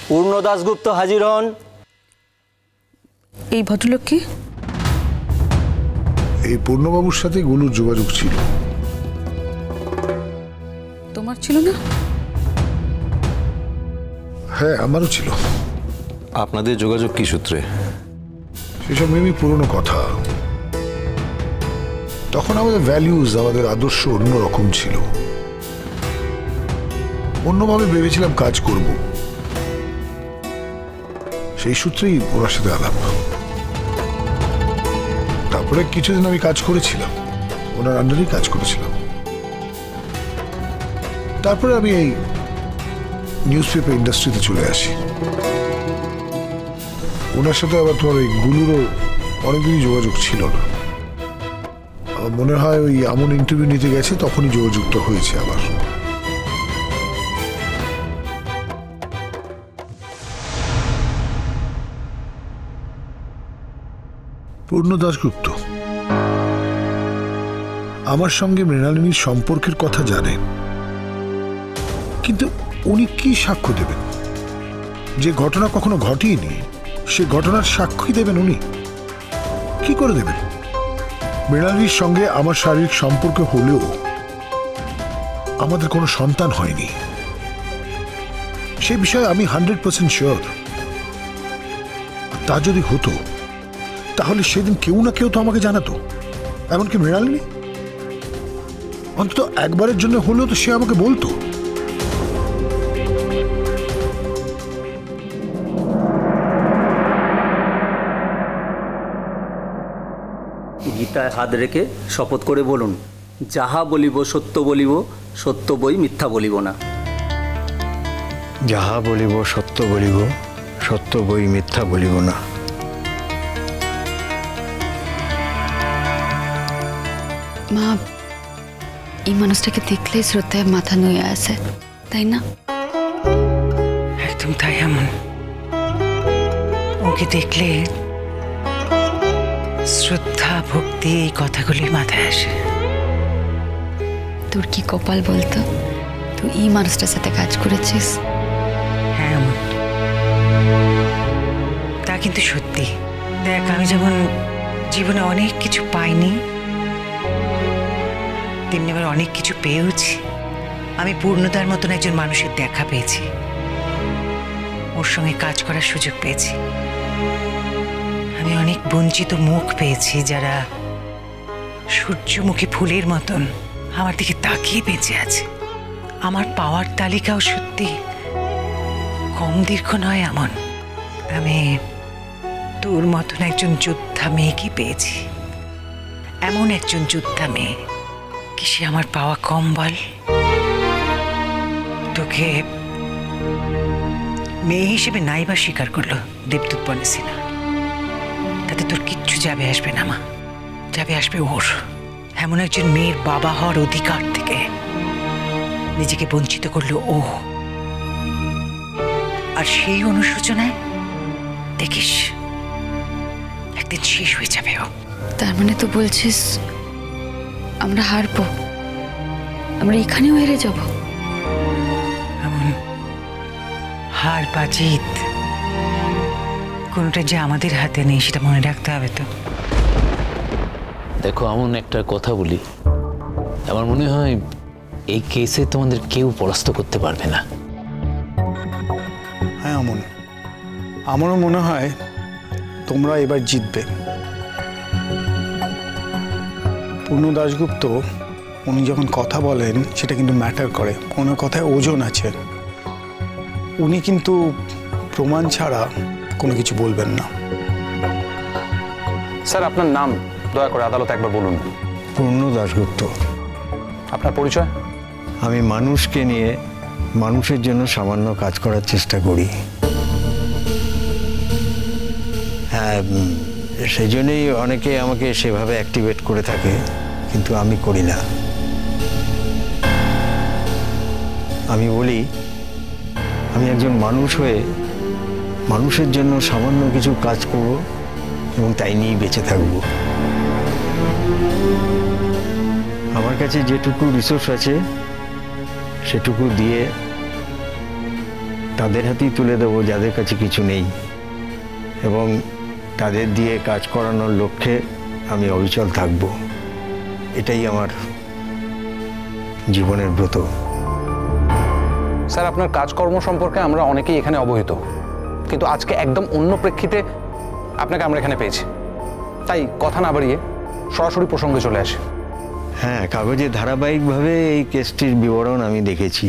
পূর্ণ দাশগুপ্ত হাজির হন। এই ভদ্রলোক কি? এই পূর্ণবাবুর সাথে গুলুর যোগাযোগ ছিল। তোমার ছিল না? হ্যাঁ, আমারও ছিল। আপনাদের যোগাযোগ কি সূত্রে? সেসব মেবি পুরনো কথা। তখন আমাদের ভ্যালিউজ, আমাদের আদর্শ অন্যরকম ছিল। অন্যভাবে ভেবেছিলাম কাজ করব। সেই সূত্রেই ওনার সাথে আলাপ। তারপরে কিছুদিন আমি কাজ করেছিলাম, ওনার আন্ডারেই কাজ করেছিলাম। তারপরে আমি এই নিউজ পেপার ইন্ডাস্ট্রিতে চলে আসি। ওনার সাথে আবার তোমার ওই গুলুরও অনেকদিনই যোগাযোগ ছিল না। আমার মনে হয় ওই এমন ইন্টারভিউ নিতে গেছে তখনই যোগাযোগটা হয়েছে আবার। পূর্ণ দাশগুপ্ত আমার সঙ্গে মৃণালিনীর সম্পর্কের কথা জানেন, কিন্তু উনি কি সাক্ষ্য দেবেন? যে ঘটনা কখনো ঘটেনি সে ঘটনার সাক্ষী দেবেন উনি? কি করে দেবেন? মৃণালিনীর সঙ্গে আমার শারীরিক সম্পর্ক হলেও আমাদের কোনো সন্তান হয়নি, সে বিষয়ে আমি 100% শিওর। তা যদি হতো তাহলে সেদিন কেউ না কেউ তো আমাকে জানাতো, এমনকি মৃণালিনী। অন্তত একবারের জন্য হলেও তো সে আমাকে বলতো। গীতায় হাত রেখে শপথ করে বলুন, যাহা বলিব সত্য বলিব, সত্য বই মিথ্যা বলিব না। যাহা বলিব সত্য বলিব, সত্য বই মিথ্যা বলিব না। মা, এই মানুষটাকে দেখলেই শ্রদ্ধায় মাথা নুয়ে আসে, তাই না? একদম তাই। এমন ওকে দেখলে শ্রদ্ধা, ভক্তি, এই কথাগুলি মাথায় আসে। তোর কি কপাল বলতো, তুই এই মানুষটার সাথে কাজ করেছিস। হ্যাঁ এমন, তা কিন্তু সত্যি। দেখ, আমি যেমন জীবনে অনেক কিছু পাইনি, তেমনি আবার অনেক কিছু পেয়েওছি। আমি পূর্ণতার মতন একজন মানুষের দেখা পেয়েছি, ওর সঙ্গে কাজ করার সুযোগ পেয়েছি। আমি অনেক বঞ্চিত মুখ পেয়েছি যারা সূর্যমুখী ফুলের মতন আমার দিকে তাকিয়ে বেঁচে আছে। আমার পাওয়ার তালিকাও সত্যি কম দীর্ঘ নয় এমন। আমি তোর মতন একজন যোদ্ধা মেয়েকে পেয়েছি। এমন একজন যোদ্ধা মেয়ে, কি সে আমার পাওয়া কম বল? তোকে মেয়ে হিসেবে নাইবা স্বীকার করলো দেবদূত বনসিনা, তাতে তোর কিচ্ছু যাবে আসবে না মা। যাবে আসবে ওর। এমন একজন মেয়ের বাবা হওয়ার অধিকার থেকে নিজেকে বঞ্চিত করলো ও। আর সেই অনুশোচনায় দেখিস একদিন শেষ হয়ে যাবে ও। তার মানে তো বলছিস আমরা হারবো, আমরা এখানেও হেরে যাব? এমন হার বা জিত কোনোটা যে আমাদের হাতে নেই সেটা মনে রাখতে হবে তো। দেখো, এমন একটা কথা বলি, আমার মনে হয় এই কেসে তোমাদের কেউ পরাস্ত করতে পারবে না। হ্যাঁ অমন, আমারও মনে হয় তোমরা এবার জিতবে। পূর্ণ দাশগুপ্ত উনি যখন কথা বলেন সেটা কিন্তু ম্যাটার করে, ওনার কথায় ওজন আছে। উনি কিন্তু প্রমাণ ছাড়া কোনো কিছু বলবেন না। স্যার, আপনার নাম দয়া করে আদালতে একবার বলুন। পূর্ণ দাশগুপ্ত। আপনার পরিচয়? আমি মানুষকে নিয়ে মানুষের জন্য সামান্য কাজ করার চেষ্টা করি। হ্যাঁ, সেই জন্যই অনেকে আমাকে সেভাবে অ্যাক্টিভেট করে থাকে, কিন্তু আমি করি না। আমি বলি আমি একজন মানুষ হয়ে মানুষের জন্য সামান্য কিছু কাজ করব এবং তাই নিয়েই বেঁচে থাকব। আমার কাছে যেটুকু রিসোর্স আছে সেটুকু দিয়ে তাদের হাতেই তুলে দেবো যাদের কাছে কিছু নেই, এবং তাদের দিয়ে কাজ করানোর লক্ষ্যে আমি অবিচল থাকব। এটাই আমার জীবনের ব্রত। স্যার, আপনার কাজকর্ম সম্পর্কে আমরা অনেকেই এখানে অবহিত, কিন্তু আজকে একদম অন্য প্রেক্ষিতে আপনাকে আমরা এখানে পেয়েছি। তাই কথা না বাড়িয়ে সরাসরি প্রসঙ্গে চলে আসে। হ্যাঁ, কাগজে ধারাবাহিকভাবে এই কেসটির বিবরণ আমি দেখেছি,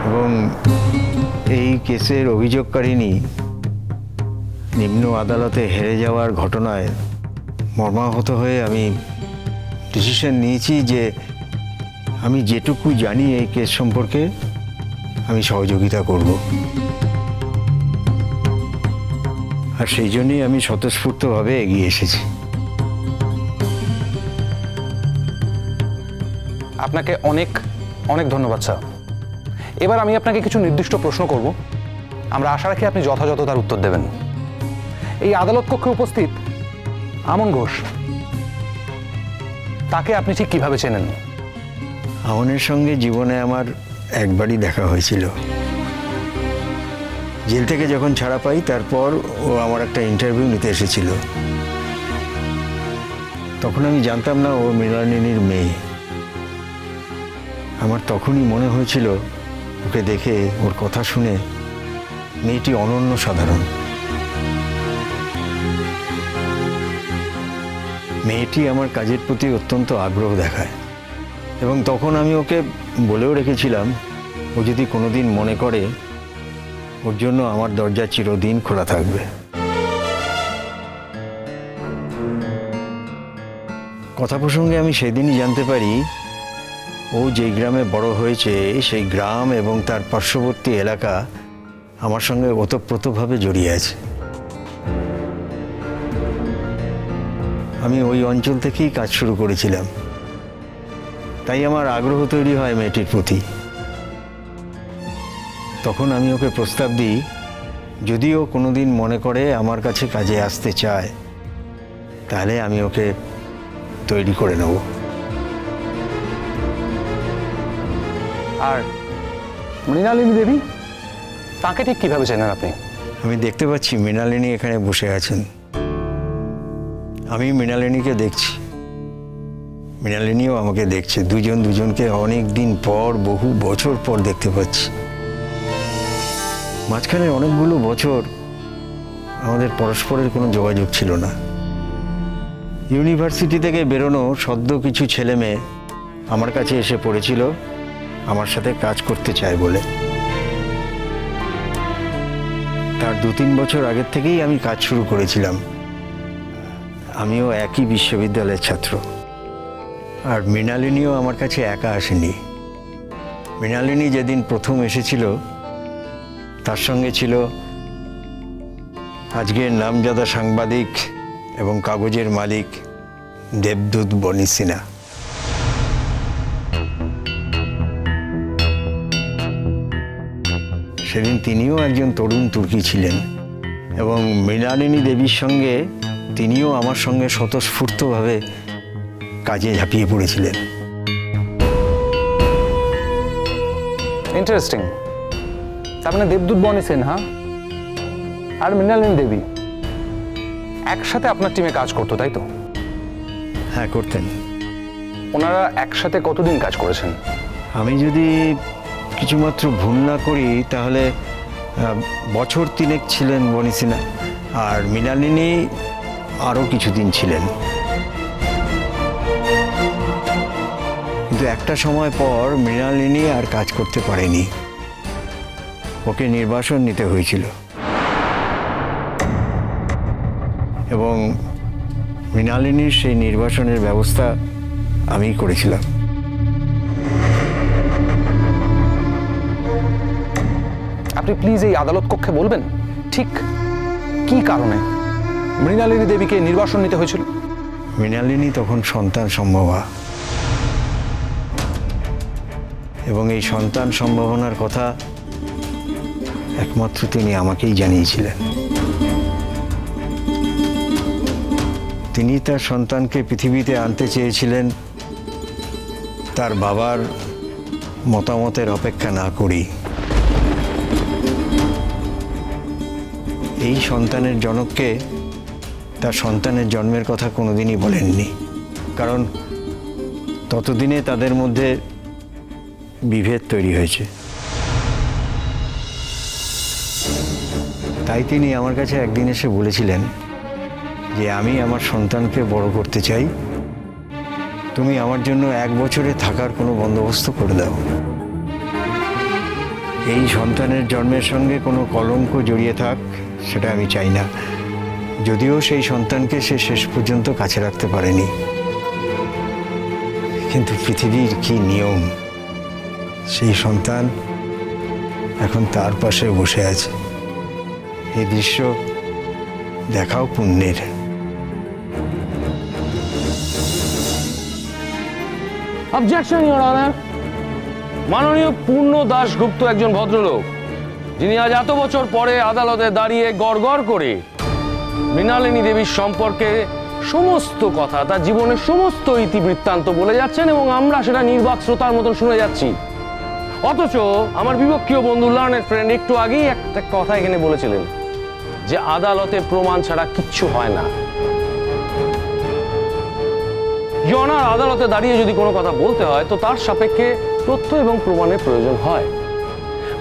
এবং এই কেসের অভিযোগকারিনী নিম্ন আদালতে হেরে যাওয়ার ঘটনায় মর্মাহত হয়ে আমি ডিসিশন নিয়েছি যে আমি যেটুকু জানি এই কেস সম্পর্কে আমি সহযোগিতা করব। আর সেই জন্যই আমি স্বতঃস্ফূর্তভাবে এগিয়ে এসেছি। আপনাকে অনেক অনেক ধন্যবাদ স্যার। এবার আমি আপনাকে কিছু নির্দিষ্ট প্রশ্ন করব, আমরা আশা রাখি আপনি যথাযথ তার উত্তর দেবেন। এই আদালত কক্ষে উপস্থিত আমন ঘোষ, তাকে আপনি ঠিক কিভাবে চেনেন? আমনের সঙ্গে জীবনে আমার একবারই দেখা হয়েছিল। জেল থেকে যখন ছাড়া পাই তারপর ও আমার একটা ইন্টারভিউ নিতে এসেছিল। তখন আমি জানতাম না ও মৃণালিনীর মেয়ে। আমার তখনই মনে হয়েছিল ওকে দেখে, ওর কথা শুনে, মেয়েটি অনন্য সাধারণ। মেয়েটি আমার কাজের প্রতি অত্যন্ত আগ্রহ দেখায়, এবং তখন আমি ওকে বলেও রেখেছিলাম ও যদি কোনোদিন মনে করে ওর জন্য আমার দরজা চিরদিন খোলা থাকবে। কথা প্রসঙ্গে আমি সেদিনই জানতে পারি ও যেই গ্রামে বড় হয়েছে সেই গ্রাম এবং তার পার্শ্ববর্তী এলাকা আমার সঙ্গে ওতপ্রোতভাবে জড়িয়ে আছে। আমি ওই অঞ্চল থেকেই কাজ শুরু করেছিলাম, তাই আমার আগ্রহ তৈরি হয় মেয়েটির প্রতি। তখন আমি ওকে প্রস্তাব দিই, যদি ও কোনোদিন মনে করে আমার কাছে কাজে আসতে চায় তাহলে আমি ওকে তৈরি করে নেব। আর মৃণালিনী দেবী, তাকে ঠিক কিভাবে চেনেন আপনি? আমি দেখতে পাচ্ছি মৃণালিনী এখানে বসে আছেন, আমি মৃণালিনীকে দেখছি, মৃণালিনীও আমাকে দেখছে। দুজন দুজনকে অনেক দিন পর, বহু বছর পর দেখতে পাচ্ছি। মাঝখানে অনেকগুলো বছর আমাদের পরস্পরের কোনো যোগাযোগ ছিল না। ইউনিভার্সিটি থেকে বেরোনো সদ্য কিছু ছেলে মেয়ে আমার কাছে এসে পড়েছিল আমার সাথে কাজ করতে চায় বলে। তার 2-3 বছর আগের থেকেই আমি কাজ শুরু করেছিলাম। আমিও একই বিশ্ববিদ্যালয়ের ছাত্র। আর মৃণালিনীও আমার কাছে একা আসেনি। মৃণালিনী যেদিন প্রথম এসেছিল তার সঙ্গে ছিল আজকের নামজাদা সাংবাদিক এবং কাগজের মালিক দেবদূত বনি সিনহা। সেদিন তিনিও একজন তরুণ তুর্কি ছিলেন, এবং মৃণালিনী দেবীর সঙ্গে তিনিও আমার সঙ্গে স্বতঃস্ফূর্তভাবে কাজে ঝাঁপিয়ে পড়েছিলেন। ইন্টারেস্টিং। তার মানে দেবদূত বনি সিনহা আর মৃণালিনী দেবী একসাথে আপনার টিমে কাজ করতো, তাই তো? হ্যাঁ, করতেন। ওনারা একসাথে কতদিন কাজ করেছেন? আমি যদি কিছুমাত্র ভুল না করি তাহলে বছর 3 ছিলেন বনি সিনহা, আর মৃণালিনী আরও কিছুদিন ছিলেন। কিন্তু একটা সময় পর মৃণালিনী আর কাজ করতে পারেনি, ওকে নির্বাসন নিতে হয়েছিল, এবং মৃণালিনীর সেই নির্বাসনের ব্যবস্থা আমিই করেছিলাম। আপনি প্লিজ এই আদালত কক্ষে বলবেন ঠিক কি কারণে মৃণালিনী দেবীকে নির্বাসন নিতে হয়েছিল? মৃণালিনী তখন সন্তান সম্ভবা, এবং এই সন্তান সম্ভাবনার কথা একমাত্র তিনি আমাকেই জানিয়েছিলেন। তিনি তার সন্তানকে পৃথিবীতে আনতে চেয়েছিলেন তার বাবার মতামতের অপেক্ষা না করেই। এই সন্তানের জনককে তার সন্তানের জন্মের কথা কোনোদিনই বলেননি, কারণ ততদিনে তাদের মধ্যে বিভেদ তৈরি হয়েছে। তাই তিনি আমার কাছে একদিন এসে বলেছিলেন যে আমি আমার সন্তানকে বড় করতে চাই, তুমি আমার জন্য 1 বছরে থাকার কোনো বন্দোবস্ত করে দাও। এই সন্তানের জন্মের সঙ্গে কোনো কলঙ্ক জড়িয়ে থাক সেটা আমি চাই না, যদিও সেই সন্তানকে সে শেষ পর্যন্ত কাছে রাখতে পারেনি। কিন্তু পৃথিবীর কি নিয়ম, সেই সন্তান এখন তার পাশে বসে আছে। এই দৃশ্য দেখাও পুণ্যের। Objection your honour. মাননীয় পূর্ণ দাশগুপ্ত একজন ভদ্রলোক, যিনি আজ এত বছর পরে আদালতে দাঁড়িয়ে গড়গড় করে মৃণালিনী দেবীর সম্পর্কে সমস্ত কথা, তার জীবনের সমস্ত ইতিবৃত্তান্ত বলে যাচ্ছেন এবং আমরা সেটা নির্বাক শ্রোতার মতন শুনে যাচ্ছি। অথচ আমার বিপক্ষীয় বন্ধু লার্নের ফ্রেন্ড একটু আগেই একটা কথা এখানে বলেছিলেন যে আদালতে প্রমাণ ছাড়া কিচ্ছু হয় না। ইওনার, আদালতে দাঁড়িয়ে যদি কোনো কথা বলতে হয় তো তার সাপেক্ষে তথ্য এবং প্রমাণের প্রয়োজন হয়।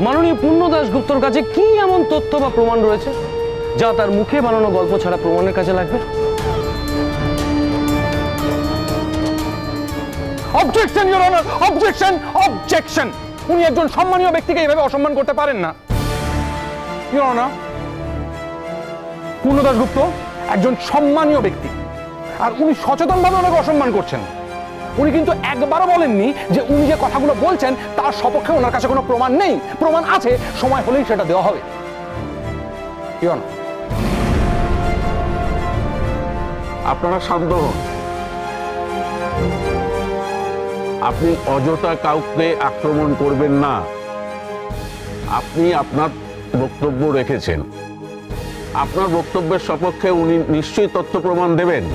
মাননীয় পূর্ণ দাশগুপ্তর কাছে কি এমন তথ্য বা প্রমাণ রয়েছে যা তার মুখে বানানো গল্প ছাড়া প্রমাণের কাজে লাগবে? Objection your honour, objection, objection. উনি একজন সম্মানীয় ব্যক্তিকে এইভাবে অসম্মান করতে পারেন না। ইওর অনার, পূর্ণ দাশগুপ্ত একজন সম্মানীয় ব্যক্তি, আর উনি সচেতনভাবে ওনাকে অসম্মান করছেন। উনি কিন্তু একবারও বলেননি যে উনি যে কথাগুলো বলছেন তার সপক্ষে ওনার কাছে কোনো প্রমাণ নেই। প্রমাণ আছে, সময় হলেই সেটা দেওয়া হবে। ইওর অনার, আপনারা শান্ত হন। আপনি অযথা কাউকে আক্রমণ করবেন না। আপনি আপনার বক্তব্য রেখেছেন, আপনার বক্তব্যের সপক্ষে উনি নিশ্চয়ই তথ্য প্রমাণ দেবেন।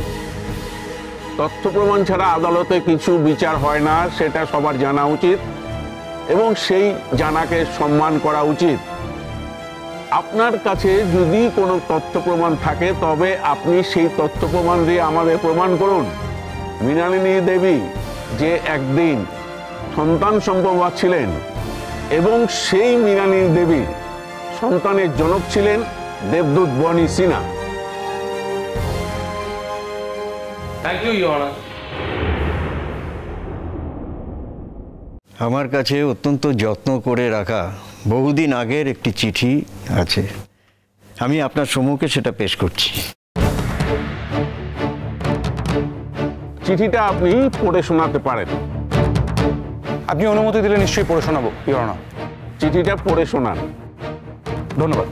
তথ্য প্রমাণ ছাড়া আদালতে কিছু বিচার হয় না, সেটা সবার জানা উচিত এবং সেই জানাকে সম্মান করা উচিত। আপনার কাছে যদি কোনো তথ্য প্রমাণ থাকে তবে আপনি সেই তথ্য প্রমাণ দিয়ে আমাদের প্রমাণ করুন মৃণালিনী দেবী যে একদিন সন্তান সম্ভবা ছিলেন এবং সেই মৃণালিনী দেবীর সন্তানের জনক ছিলেন Debdut Boni Sinha. Thank you your honour. আমার কাছে অত্যন্ত যত্ন করে রাখা বহুদিন আগের একটি চিঠি আছে, আমি আপনার সম্মুখে সেটা পেশ করছি। চিঠিটা আপনি পড়ে শোনাতে পারেন। আপনি অনুমতি দিলে নিশ্চয়ই পড়ে শোনাবো ইওর অনার। চিঠিটা পড়ে শোনান। ধন্যবাদ।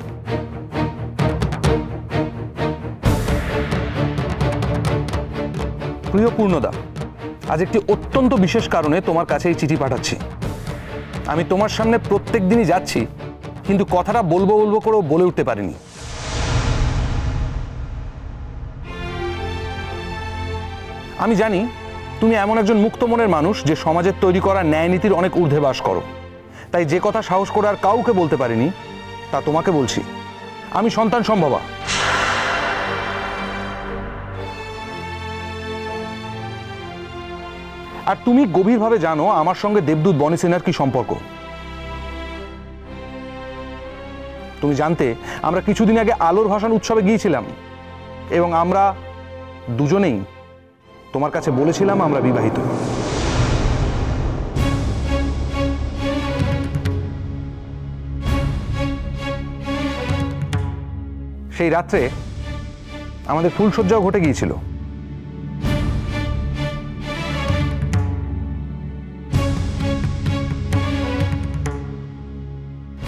প্রিয় পূর্ণদা, আজ একটি অত্যন্ত বিশেষ কারণে তোমার কাছে এই চিঠি পাঠাচ্ছি। আমি তোমার সামনে প্রত্যেক দিনই যাচ্ছি, কিন্তু কথাটা বলবো বলবো করেও বলে উঠতে পারিনি। আমি জানি তুমি এমন একজন মুক্ত মনের মানুষ যে সমাজের তৈরি করা ন্যায় নীতির অনেক ঊর্ধ্বে বাস করো, তাই যে কথা সাহস করে আর কাউকে বলতে পারিনি তা তোমাকে বলছি। আমি সন্তান সম্ভবা। আর তুমি গভীরভাবে জানো আমার সঙ্গে দেবদূত বনি সিনহার কি সম্পর্ক। তুমি জানতে আমরা কিছুদিন আগে আলোর ভাষণ উৎসবে গিয়েছিলাম এবং আমরা দুজনেই তোমার কাছে বলেছিলাম আমরা বিবাহিত। সেই রাত্রে আমাদের ফুলসজ্জাও ঘটে গিয়েছিল।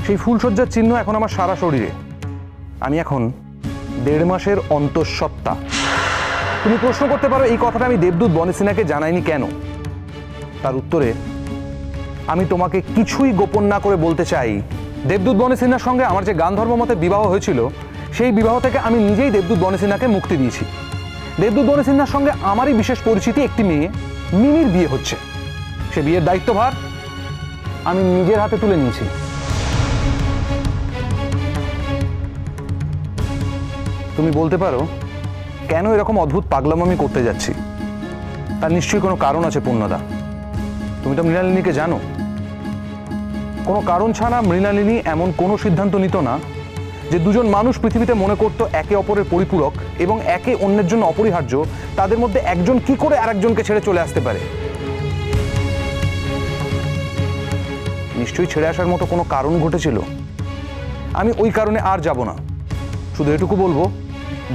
সেই ফুলসজ্জার চিহ্ন এখন আমার সারা শরীরে। আমি এখন 1.5 মাসের অন্তঃসত্ত্বা। তুমি প্রশ্ন করতে পারো এই কথাটা আমি দেবদূত বনি সিনহাকে জানাইনি কেন। তার উত্তরে আমি তোমাকে কিছুই গোপন না করে বলতে চাই, দেবদূত বনি সিনহার সঙ্গে আমার যে গান্ধর্ব মতে বিবাহ হয়েছিল সেই বিবাহ থেকে আমি নিজেই দেবদূত বনি সিনহাকে মুক্তি দিয়েছি। দেবদূত বনি সিনহার সঙ্গে আমারই বিশেষ পরিচিতি একটি মেয়ে মিনির বিয়ে হচ্ছে। সে বিয়ের দায়িত্বভার আমি নিজের হাতে তুলে নিয়েছি। তুমি বলতে পারো কেন এরকম অদ্ভুত পাগলাম আমি করতে যাচ্ছি? তার নিশ্চয়ই কোনো কারণ আছে পূর্ণদা। তুমি তো মৃণালিনীকে জানো। কোনো কারণ ছাড়া মৃণালিনী এমন কোনো সিদ্ধান্ত নিত না যে দুজন মানুষ পৃথিবীতে মনে করত একে অপরের পরিপূরক এবং একে অন্যের জন্য অপরিহার্য, তাদের মধ্যে একজন কি করে আরেকজনকে ছেড়ে চলে আসতে পারে। নিশ্চয়ই ছেড়ে আসার মতো কোনো কারণ ঘটেছিল। আমি ওই কারণে আর যাব না। শুধু এটুকু বলবো,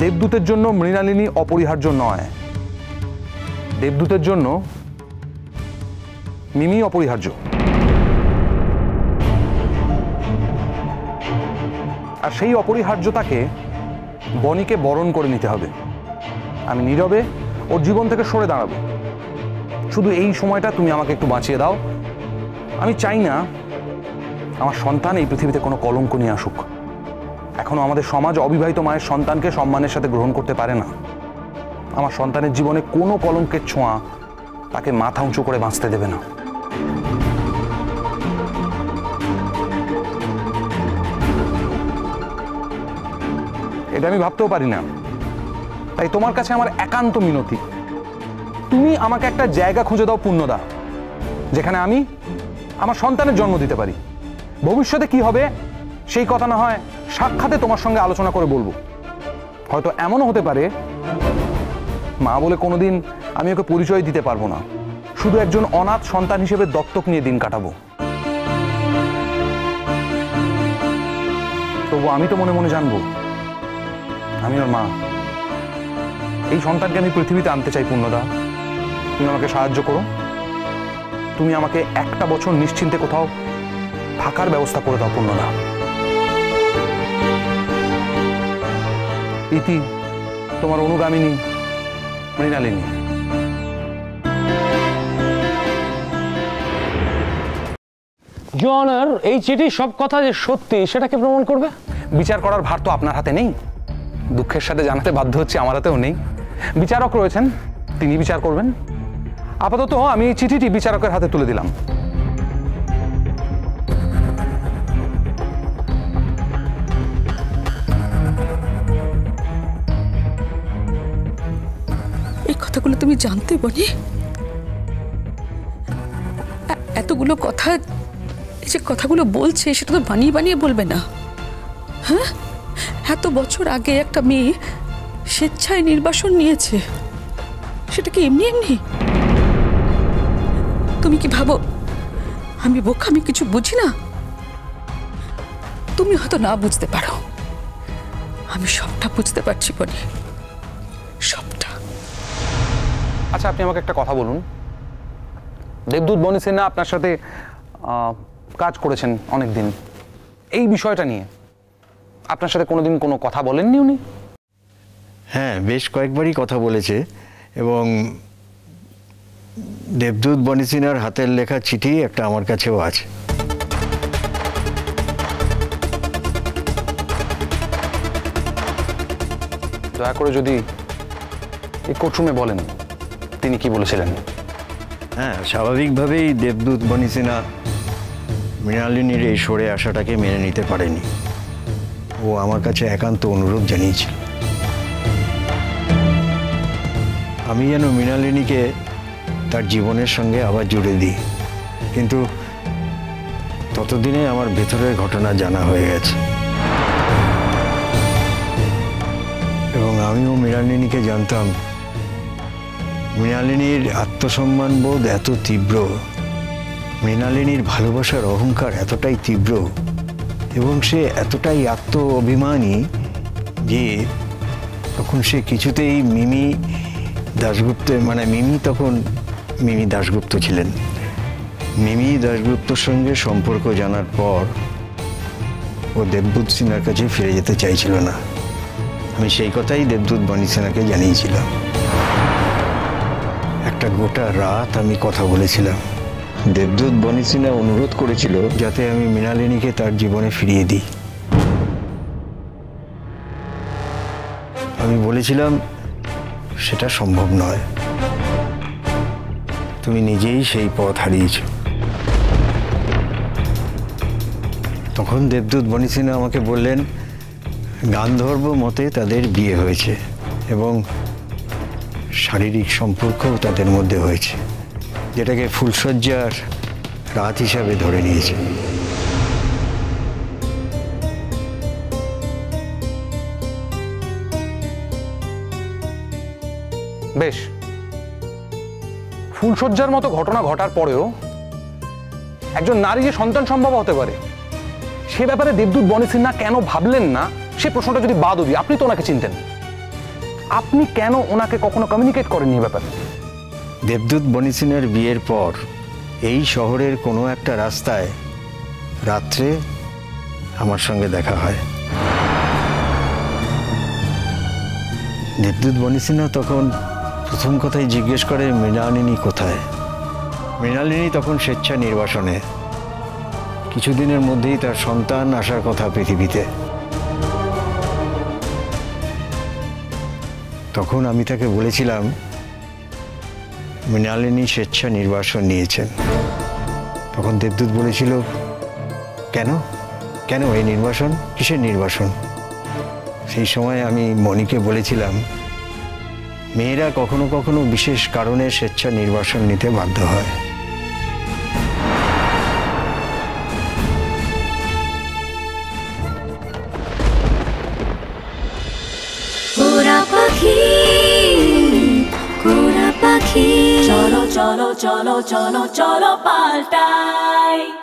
দেবদূতের জন্য মৃণালিনী অপরিহার্য নয়, দেবদূতের জন্য মিমি অপরিহার্য। আর সেই অপরিহার্যতাকে বনিকে বরণ করে নিতে হবে। আমি নীরবে ওর জীবন থেকে সরে দাঁড়াবো। শুধু এই সময়টা তুমি আমাকে একটু বাঁচিয়ে দাও। আমি চাই না আমার সন্তান এই পৃথিবীতে কোনো কলঙ্ক নিয়ে আসুক। এখনো আমাদের সমাজ অবিবাহিত মায়ের সন্তানকে সম্মানের সাথে গ্রহণ করতে পারে না। আমার সন্তানের জীবনে কোনো কলঙ্কের ছোঁয়া তাকে মাথা উঁচু করে বাঁচতে দেবে না। এটা আমি ভাবতেও পারি না। তাই তোমার কাছে আমার একান্ত মিনতি, তুমি আমাকে একটা জায়গা খুঁজে দাও পূর্ণদা, যেখানে আমি আমার সন্তানের জন্ম দিতে পারি। ভবিষ্যতে কি হবে সেই কথা না হয় সাক্ষাতে তোমার সঙ্গে আলোচনা করে বলবো। হয়তো এমনও হতে পারে মা বলে কোনোদিন আমি ওকে পরিচয় দিতে পারবো না, শুধু একজন অনাথ সন্তান হিসেবে দত্তক নিয়ে দিন কাটাবো। তবু আমি তো মনে মনে জানবো আমি ওর মা। এই সন্তানকে আমি পৃথিবীতে আনতে চাই পূর্ণদা। তুমি আমাকে সাহায্য করো। তুমি আমাকে একটা বছর নিশ্চিন্তে কোথাও থাকার ব্যবস্থা করে দাও পূর্ণদা। ইতি, তোমার অনুগামিনী মৃণালিনী। জনার, এই চিঠির সব কথা যে সত্যি সেটাকে প্রমাণ করবে? বিচার করার ভার তো আপনার হাতে নেই। দুঃখের সাথে জানাতে বাধ্য হচ্ছে আমার হাতেও নেই। বিচারক রয়েছেন, তিনি বিচার করবেন। আপাতত আমি এই চিঠিটি বিচারকের হাতে তুলে দিলাম। এই কথাগুলো তুমি জানতে বনি? এতগুলো কথা, এই যে কথাগুলো বলছে সেটা তো বানিয়ে বানিয়ে বলবে না। হ্যাঁ, এত বছর আগে একটা মেয়ে স্বেচ্ছায় নির্বাসন নিয়েছে, সেটা কি এমনি এমনি? তুমি কি ভাবো আমি বোকা, আমি কিছু বুঝি না? তুমি হয়তো না বুঝতে পারো, আমি সবটা বুঝতে পারছি বনি, সবটা। আচ্ছা, আপনি আমাকে একটা কথা বলুন। দেবদূত বনি সিনহা আপনার সাথে কাজ করেছেন অনেক দিন। এই বিষয়টা নিয়ে আপনার সাথে কোনোদিন কোনো কথা বলেননি উনি? হ্যাঁ, বেশ কয়েকবারই কথা বলেছে এবং দেবদূত বনি সিনহার হাতের লেখা চিঠি একটা আমার কাছেও আছে। দয়া করে যদি এই কোর্টরুমে বলেন তিনি কি বলেছিলেন। হ্যাঁ, স্বাভাবিকভাবেই দেবদূত বনি সিনহা মৃণালিনীর এই সরে আসাটাকে মেনে নিতে পারেনি। ও আমার কাছে একান্ত অনুরোধ জানিয়েছিল আমি যেন মৃণালিনীকে তার জীবনের সঙ্গে আবার জুড়ে দিই। কিন্তু ততদিনে আমার ভেতরের ঘটনা জানা হয়ে গেছে এবং আমিও মৃণালিনীকে জানতাম। মৃণালিনীর আত্মসম্মান বোধ এত তীব্র, মৃণালিনীর ভালোবাসার অহংকার এতটাই তীব্র এবং সে এতটাই আত্ম অভিমানী যে তখন সে কিছুতেই মিমি দাশগুপ্তের, মানে মিমি দাশগুপ্ত ছিলেন, মিমি দাশগুপ্তর সঙ্গে সম্পর্ক জানার পর ও দেবদূত সিনহার কাছে ফিরে যেতে চাইছিল না। আমি সেই কথাই দেবদূত বনি সিনহাকে জানিয়েছিলাম। একটা গোটা রাত আমি কথা বলেছিলাম। দেবদূত বনি সিনহা অনুরোধ করেছিল যাতে আমি মৃণালিনীকে তার জীবনে ফিরিয়ে দিই। আমি বলেছিলাম সেটা সম্ভব নয়, তুমি নিজেই সেই পথ হারিয়েছ। তখন দেবদূত বনি সিনহা আমাকে বললেন গান্ধর্ব মতে তাদের বিয়ে হয়েছে এবং শারীরিক সম্পর্কও তাদের মধ্যে হয়েছে, যেটাকে ফুলশয্যার রাত হিসাবে ধরে নিয়েছে। বেশ, ফুলশয্যার মতো ঘটনা ঘটার পরেও একজন নারী যে সন্তান সম্ভব হতে পারে সে ব্যাপারে দেবদূত বনি সিনহা কেন ভাবলেন না, সে প্রশ্নটা যদি বাদও দিই, আপনি তো ওনাকে চিনতেন, আপনি কেন ওনাকে কখনো কমিউনিকেট করেননি এই ব্যাপারে? দেবদূত বনি সিনহার বিয়ের পর এই শহরের কোনো একটা রাস্তায় রাত্রে আমার সঙ্গে দেখা হয়। দেবদূত বনি সিনহা তখন প্রথম কথাই জিজ্ঞেস করে মৃণালিনী কোথায়। মৃণালিনী তখন স্বেচ্ছা নির্বাসনে, কিছুদিনের মধ্যেই তার সন্তান আসার কথা পৃথিবীতে। তখন আমি তাকে বলেছিলাম মৃণালিনী স্বেচ্ছা নির্বাসন নিয়েছেন। তখন দেবদূত বলেছিল, কেন কেন এই নির্বাসন, কিসের নির্বাসন? সেই সময় আমি মণিকে বলেছিলাম, মেয়েরা কখনো কখনো বিশেষ কারণে স্বেচ্ছা নির্বাসন নিতে বাধ্য হয়। চলো চলো চলো চলো চলো পাল্টাই।